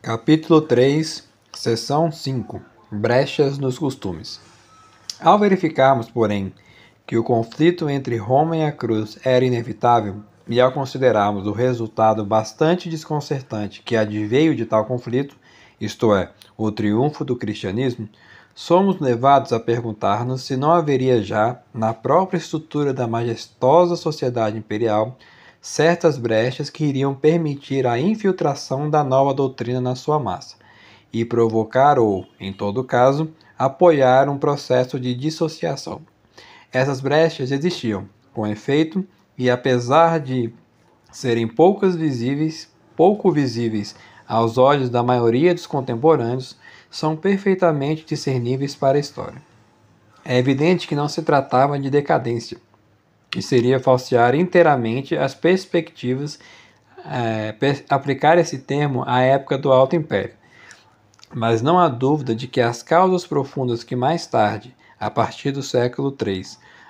Capítulo 3, Seção 5. Brechas nos costumes. Ao verificarmos, porém, que o conflito entre Roma e a cruz era inevitável, e ao considerarmos o resultado bastante desconcertante que adveio de tal conflito, isto é, o triunfo do cristianismo, somos levados a perguntar-nos se não haveria já, na própria estrutura da majestosa sociedade imperial, certas brechas que iriam permitir a infiltração da nova doutrina na sua massa, e provocar ou, em todo caso, apoiar um processo de dissociação. Essas brechas existiam, com efeito, e apesar de serem pouco visíveis aos olhos da maioria dos contemporâneos, são perfeitamente discerníveis para a história. É evidente que não se tratava de decadência, que seria falsear inteiramente as perspectivas, aplicar esse termo à época do Alto Império. Mas não há dúvida de que as causas profundas que mais tarde, a partir do século III,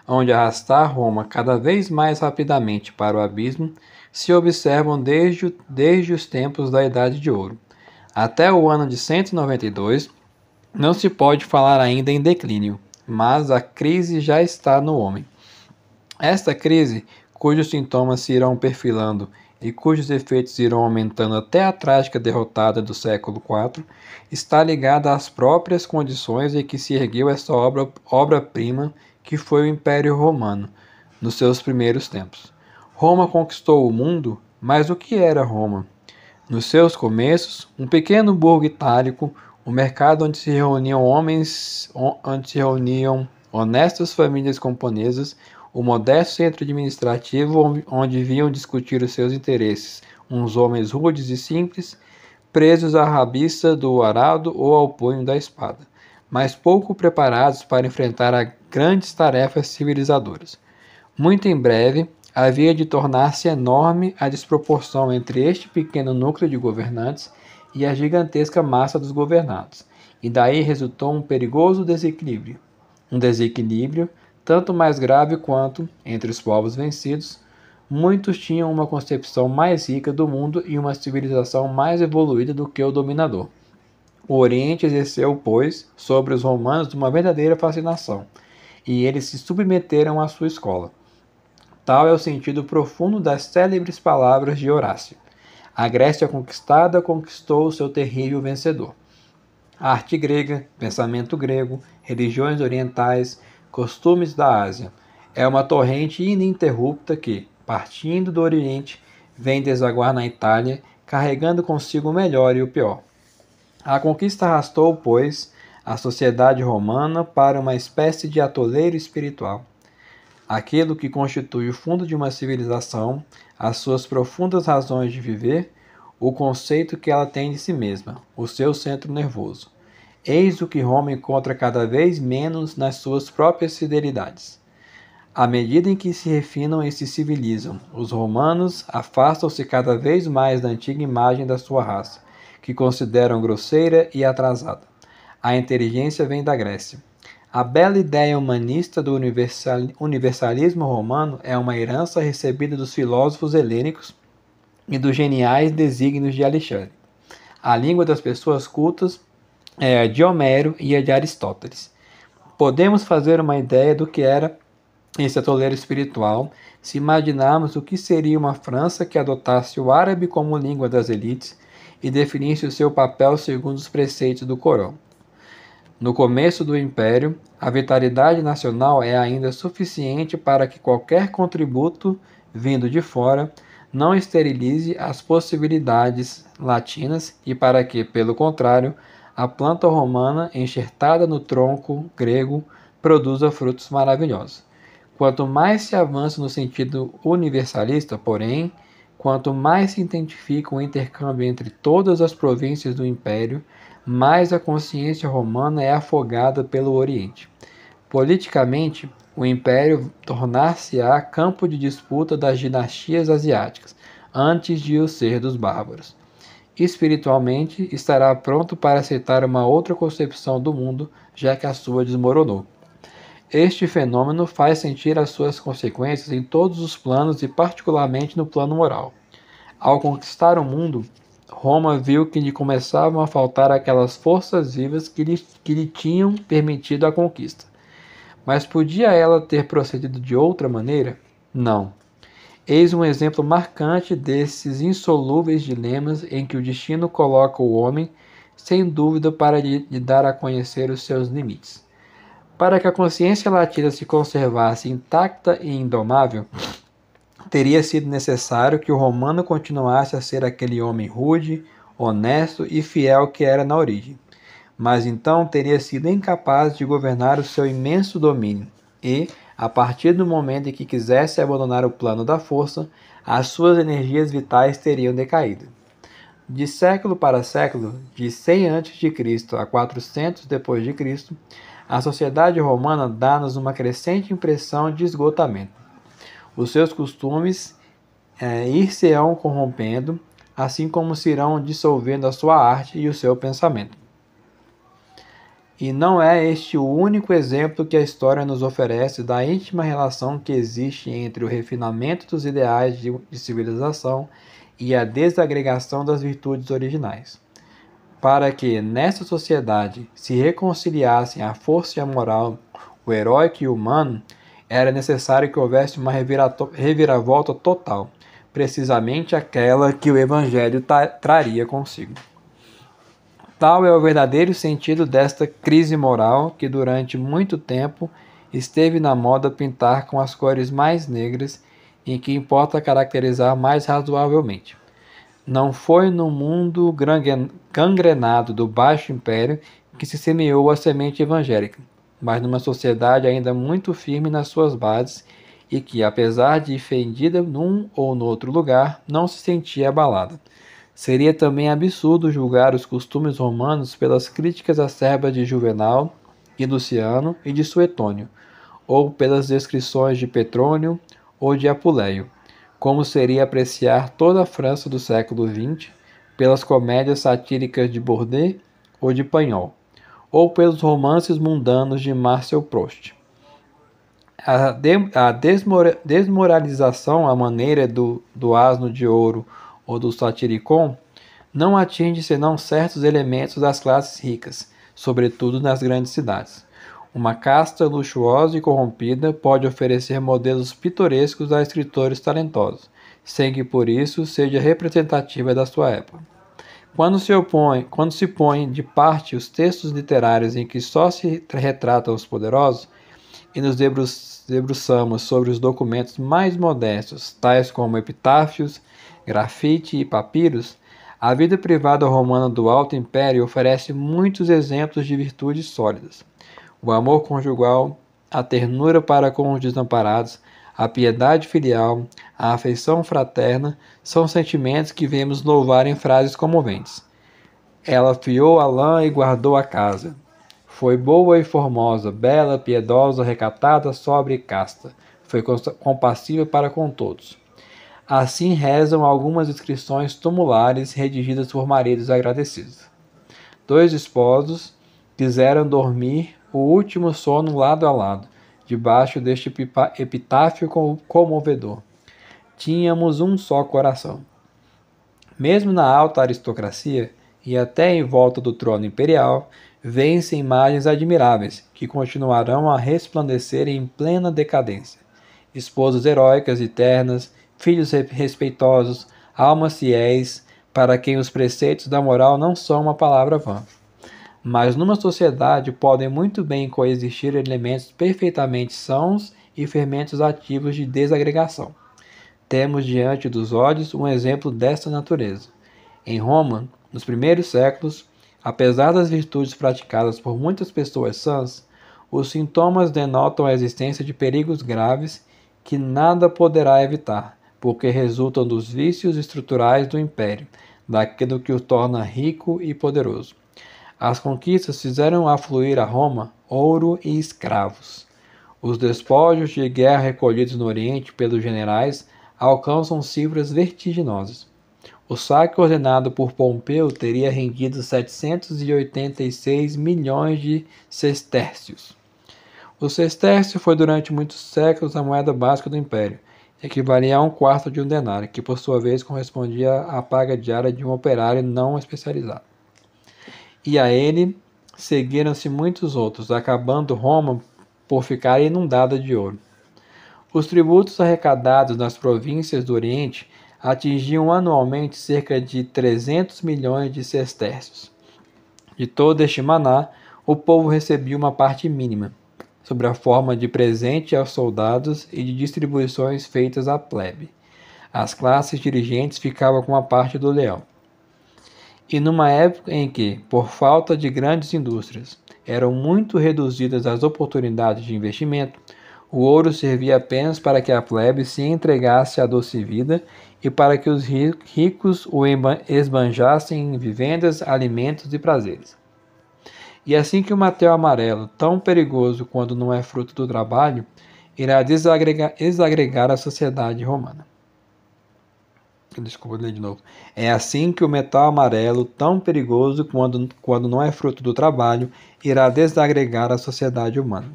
onde arrastar Roma cada vez mais rapidamente para o abismo, se observam desde os tempos da Idade de Ouro. Até o ano de 192, não se pode falar ainda em declínio, mas a crise já está no homem. Esta crise, cujos sintomas se irão perfilando e cujos efeitos irão aumentando até a trágica derrotada do século IV, está ligada às próprias condições em que se ergueu essa obra-prima que foi o Império Romano, nos seus primeiros tempos. Roma conquistou o mundo, mas o que era Roma? Nos seus começos, um pequeno burgo itálico, um mercado onde se reuniam honestas famílias camponesas, o modesto centro administrativo onde vinham discutir os seus interesses, uns homens rudes e simples, presos à rabiça do arado ou ao punho da espada, mas pouco preparados para enfrentar grandes tarefas civilizadoras. Muito em breve, havia de tornar-se enorme a desproporção entre este pequeno núcleo de governantes e a gigantesca massa dos governados, e daí resultou um perigoso desequilíbrio. Um desequilíbrio tanto mais grave quanto, entre os povos vencidos, muitos tinham uma concepção mais rica do mundo e uma civilização mais evoluída do que o dominador. O Oriente exerceu, pois, sobre os romanos uma verdadeira fascinação, e eles se submeteram à sua escola. Tal é o sentido profundo das célebres palavras de Horácio. A Grécia conquistada conquistou o seu terrível vencedor. A arte grega, pensamento grego, religiões orientais, costumes da Ásia. É uma torrente ininterrupta que, partindo do Oriente, vem desaguar na Itália, carregando consigo o melhor e o pior. A conquista arrastou, pois, a sociedade romana para uma espécie de atoleiro espiritual. Aquilo que constitui o fundo de uma civilização, as suas profundas razões de viver, o conceito que ela tem de si mesma, o seu centro nervoso. Eis o que Roma encontra cada vez menos nas suas próprias fidelidades. À medida em que se refinam e se civilizam, os romanos afastam-se cada vez mais da antiga imagem da sua raça, que consideram grosseira e atrasada. A inteligência vem da Grécia. A bela ideia humanista do universalismo romano é uma herança recebida dos filósofos helênicos e dos geniais desígnios de Alexandre. A língua das pessoas cultas é a de Homero e a de Aristóteles. Podemos fazer uma ideia do que era esse atoleiro espiritual se imaginarmos o que seria uma França que adotasse o árabe como língua das elites e definisse o seu papel segundo os preceitos do Corão. No começo do Império, a vitalidade nacional é ainda suficiente para que qualquer contributo vindo de fora não esterilize as possibilidades latinas e para que, pelo contrário, a planta romana, enxertada no tronco grego, produza frutos maravilhosos. Quanto mais se avança no sentido universalista, porém, quanto mais se identifica o intercâmbio entre todas as províncias do Império, mais a consciência romana é afogada pelo Oriente. Politicamente, o Império tornar-se-á campo de disputa das dinastias asiáticas, antes de o ser dos bárbaros. Espiritualmente, estará pronto para aceitar uma outra concepção do mundo, já que a sua desmoronou. Este fenômeno faz sentir as suas consequências em todos os planos e particularmente no plano moral. Ao conquistar o mundo, Roma viu que lhe começavam a faltar aquelas forças vivas que lhe tinham permitido a conquista. Mas podia ela ter procedido de outra maneira? Não. Eis um exemplo marcante desses insolúveis dilemas em que o destino coloca o homem, sem dúvida, para lhe dar a conhecer os seus limites. Para que a consciência latina se conservasse intacta e indomável, teria sido necessário que o romano continuasse a ser aquele homem rude, honesto e fiel que era na origem. Mas então teria sido incapaz de governar o seu imenso domínio e, a partir do momento em que quisesse abandonar o plano da força, as suas energias vitais teriam decaído. De século para século, de 100 a.C. a 400 d.C., a sociedade romana dá-nos uma crescente impressão de esgotamento. Os seus costumes ir-se-ão corrompendo, assim como se irão dissolvendo a sua arte e o seu pensamento. E não é este o único exemplo que a história nos oferece da íntima relação que existe entre o refinamento dos ideais de civilização e a desagregação das virtudes originais. Para que, nessa sociedade, se reconciliassem a força e a moral, o heróico e o humano, era necessário que houvesse uma reviravolta total, precisamente aquela que o Evangelho traria consigo. Tal é o verdadeiro sentido desta crise moral que durante muito tempo esteve na moda pintar com as cores mais negras e que importa caracterizar mais razoavelmente. Não foi no mundo gangrenado do Baixo Império que se semeou a semente evangélica, mas numa sociedade ainda muito firme nas suas bases e que, apesar de fendida num ou no outro lugar, não se sentia abalada. Seria também absurdo julgar os costumes romanos pelas críticas acerbas de Juvenal e Luciano e de Suetônio, ou pelas descrições de Petrônio ou de Apuleio, como seria apreciar toda a França do século XX pelas comédias satíricas de Bordet ou de Pagnol, ou pelos romances mundanos de Marcel Proust. A desmoralização à maneira do Asno de Ouro ou do Satiricon não atinge senão certos elementos das classes ricas, sobretudo nas grandes cidades. Uma casta luxuosa e corrompida pode oferecer modelos pitorescos a escritores talentosos, sem que por isso seja representativa da sua época. Quando se põe de parte os textos literários em que só se retratam os poderosos, e nos debruçamos sobre os documentos mais modestos, tais como epitáfios, grafite e papiros, a vida privada romana do Alto Império oferece muitos exemplos de virtudes sólidas. O amor conjugal, a ternura para com os desamparados, a piedade filial, a afeição fraterna são sentimentos que vemos louvar em frases comoventes. Ela fiou a lã e guardou a casa. Foi boa e formosa, bela, piedosa, recatada, sóbria e casta. Foi compassiva para com todos. Assim rezam algumas inscrições tumulares redigidas por maridos agradecidos. 2 esposos quiseram dormir o último sono lado a lado, debaixo deste epitáfio comovedor. Tínhamos um só coração. Mesmo na alta aristocracia, e até em volta do trono imperial, vêem-se imagens admiráveis, que continuarão a resplandecer em plena decadência. Esposas heróicas e ternas, filhos respeitosos, almas fiéis, para quem os preceitos da moral não são uma palavra vã. Mas numa sociedade podem muito bem coexistir elementos perfeitamente sãos e fermentos ativos de desagregação. Temos diante dos olhos um exemplo desta natureza. Em Roma, nos primeiros séculos, apesar das virtudes praticadas por muitas pessoas sãs, os sintomas denotam a existência de perigos graves que nada poderá evitar, porque resultam dos vícios estruturais do império, daquilo que o torna rico e poderoso. As conquistas fizeram afluir a Roma ouro e escravos. Os despojos de guerra recolhidos no Oriente pelos generais alcançam cifras vertiginosas. O saque ordenado por Pompeu teria rendido 786 milhões de sestércios. O sestércio foi durante muitos séculos a moeda básica do Império, equivalia a 1/4 de um denário, que por sua vez correspondia à paga diária de um operário não especializado. E a ele seguiram-se muitos outros, acabando Roma por ficar inundada de ouro. Os tributos arrecadados nas províncias do Oriente atingiam anualmente cerca de 300 milhões de sestércios. De todo este maná, o povo recebia uma parte mínima, sob a forma de presente aos soldados e de distribuições feitas à plebe. As classes dirigentes ficavam com a parte do leão. E numa época em que, por falta de grandes indústrias, eram muito reduzidas as oportunidades de investimento, o ouro servia apenas para que a plebe se entregasse à doce vida e para que os ricos o esbanjassem em vivendas, alimentos e prazeres. E assim que o metal amarelo, tão perigoso quando não é fruto do trabalho, irá desagregar a sociedade romana. Desculpa, ler de novo. É assim que o metal amarelo, tão perigoso quando não é fruto do trabalho, irá desagregar a sociedade humana.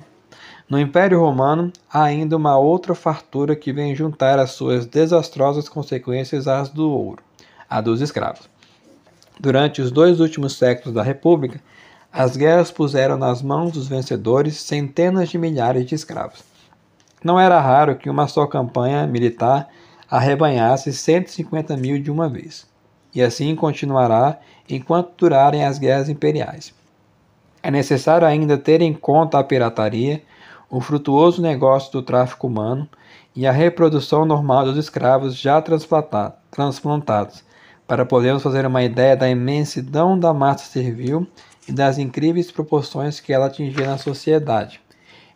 No Império Romano, há ainda uma outra fartura que vem juntar as suas desastrosas consequências às do ouro, a dos escravos. Durante os 2 últimos séculos da República, as guerras puseram nas mãos dos vencedores centenas de milhares de escravos. Não era raro que uma só campanha militar arrebanhasse 150 mil de uma vez. E assim continuará enquanto durarem as guerras imperiais. É necessário ainda ter em conta a pirataria, o frutuoso negócio do tráfico humano e a reprodução normal dos escravos já transplantados, para podermos fazer uma ideia da imensidão da massa servil e das incríveis proporções que ela atingia na sociedade.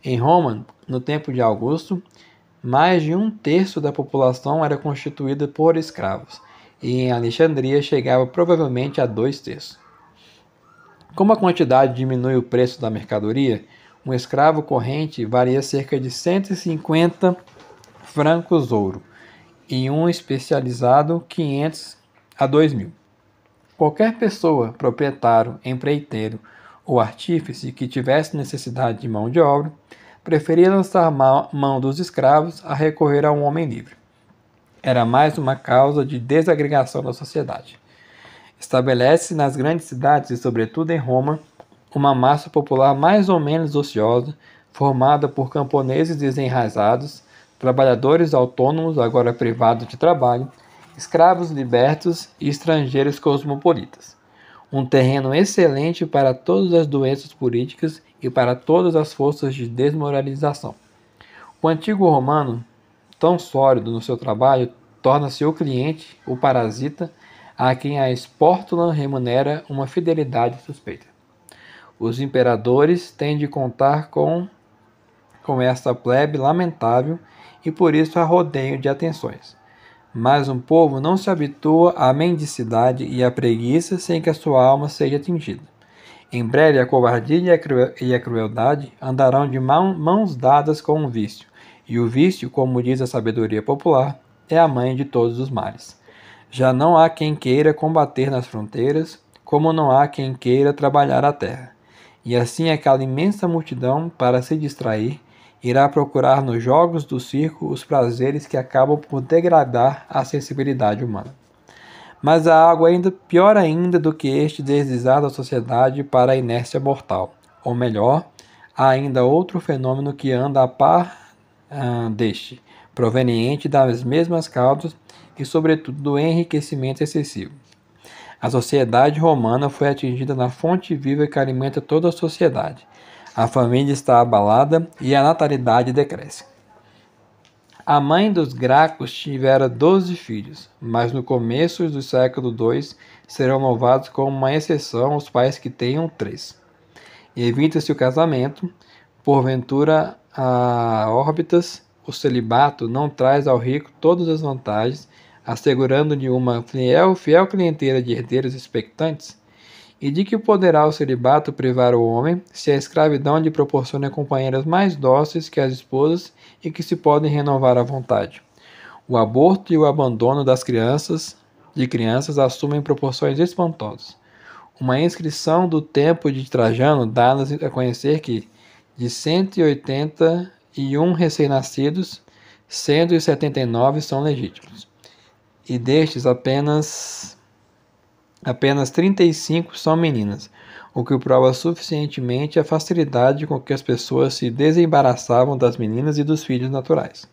Em Roma, no tempo de Augusto, mais de 1/3 da população era constituída por escravos, e em Alexandria chegava provavelmente a 2/3. Como a quantidade diminui o preço da mercadoria, um escravo corrente valia cerca de 150 francos ouro, e um especializado 500 a 2.000. Qualquer pessoa, proprietário, empreiteiro ou artífice que tivesse necessidade de mão de obra, preferia lançar mão dos escravos a recorrer a um homem livre. Era mais uma causa de desagregação da sociedade. Estabelece-se nas grandes cidades e sobretudo em Roma uma massa popular mais ou menos ociosa, formada por camponeses desenraizados, trabalhadores autônomos agora privados de trabalho, escravos libertos e estrangeiros cosmopolitas. Um terreno excelente para todas as doenças políticas e para todas as forças de desmoralização. O antigo romano, tão sólido no seu trabalho, torna-se o cliente, o parasita, a quem a espórtula remunera uma fidelidade suspeita. Os imperadores têm de contar com esta plebe lamentável e por isso a rodeio de atenções. Mas um povo não se habitua à mendicidade e à preguiça sem que a sua alma seja atingida. Em breve a covardia e a crueldade andarão de mãos dadas com o vício, e o vício, como diz a sabedoria popular, é a mãe de todos os males. Já não há quem queira combater nas fronteiras, como não há quem queira trabalhar a terra. E assim aquela imensa multidão, para se distrair, irá procurar nos jogos do circo os prazeres que acabam por degradar a sensibilidade humana. Mas há algo pior ainda do que este deslizar da sociedade para a inércia mortal. Ou melhor, há ainda outro fenômeno que anda a par deste, proveniente das mesmas causas e, sobretudo, do enriquecimento excessivo. A sociedade romana foi atingida na fonte viva que alimenta toda a sociedade. A família está abalada e a natalidade decresce. A mãe dos Gracos tivera 12 filhos, mas no começo do século II serão louvados como uma exceção os pais que tenham 3. Evita-se o casamento, porventura a órbitas, o celibato não traz ao rico todas as vantagens, assegurando-lhe uma fiel clientela de herdeiros expectantes. E de que poderá o celibato privar o homem, se a escravidão lhe proporciona companheiras mais dóceis que as esposas e que se podem renovar à vontade? O aborto e o abandono de crianças assumem proporções espantosas. Uma inscrição do tempo de Trajano dá-nos a conhecer que, de 181 recém-nascidos, 179 são legítimos. E destes, apenas 35 são meninas, o que prova suficientemente a facilidade com que as pessoas se desembaraçavam das meninas e dos filhos naturais.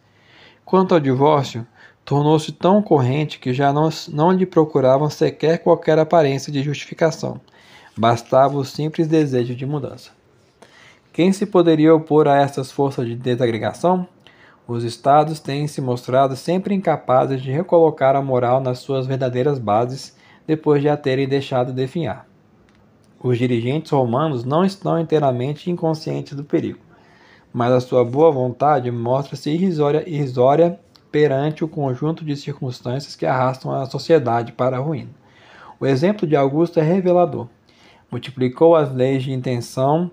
Quanto ao divórcio, tornou-se tão corrente que já não lhe procuravam sequer qualquer aparência de justificação. Bastava o simples desejo de mudança. Quem se poderia opor a estas forças de desagregação? Os estados têm se mostrado sempre incapazes de recolocar a moral nas suas verdadeiras bases depois de a terem deixado definhar. Os dirigentes romanos não estão inteiramente inconscientes do perigo, mas a sua boa vontade mostra-se irrisória perante o conjunto de circunstâncias que arrastam a sociedade para a ruína. O exemplo de Augusto é revelador. Multiplicou as leis de intenção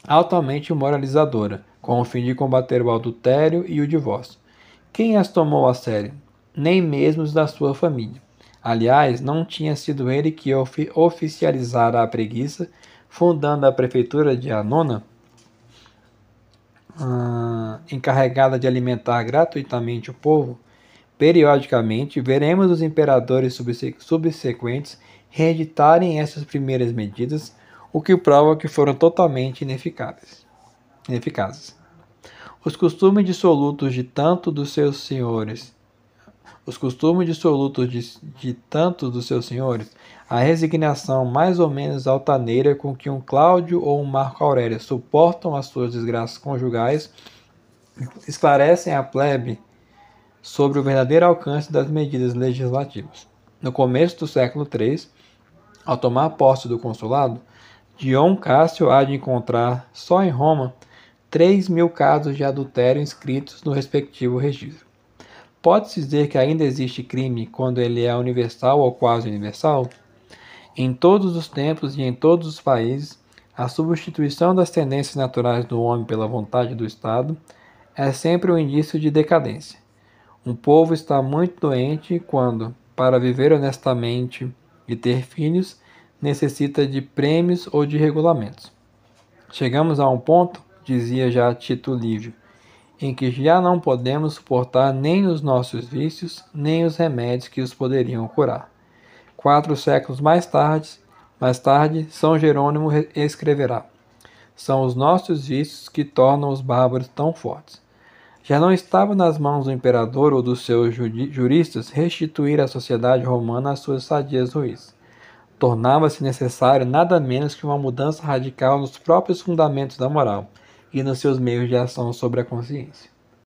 altamente moralizadora, com o fim de combater o adultério e o divórcio. Quem as tomou a sério? Nem mesmo os da sua família. Aliás, não tinha sido ele que oficializara a preguiça, fundando a prefeitura de Anona, encarregada de alimentar gratuitamente o povo. Periodicamente, veremos os imperadores subsequentes reeditarem essas primeiras medidas, o que prova que foram totalmente ineficazes. Os costumes dissolutos de tanto dos seus senhores, a resignação mais ou menos altaneira com que um Cláudio ou um Marco Aurélio suportam as suas desgraças conjugais, esclarecem a plebe sobre o verdadeiro alcance das medidas legislativas. No começo do século III, ao tomar posse do consulado, Dion Cássio há de encontrar, só em Roma, 3.000 casos de adultério inscritos no respectivo registro. Pode-se dizer que ainda existe crime quando ele é universal ou quase universal? Em todos os tempos e em todos os países, a substituição das tendências naturais do homem pela vontade do Estado é sempre um indício de decadência. Um povo está muito doente quando, para viver honestamente e ter filhos, necessita de prêmios ou de regulamentos. Chegamos a um ponto, dizia já Tito Livio, em que já não podemos suportar nem os nossos vícios, nem os remédios que os poderiam curar. 4 séculos mais tarde, São Jerônimo escreverá: são os nossos vícios que tornam os bárbaros tão fortes. Já não estava nas mãos do imperador ou dos seus juristas restituir à sociedade romana as suas sadias ruins. Tornava-se necessário nada menos que uma mudança radical nos próprios fundamentos da moral e nos seus meios de ação sobre a consciência.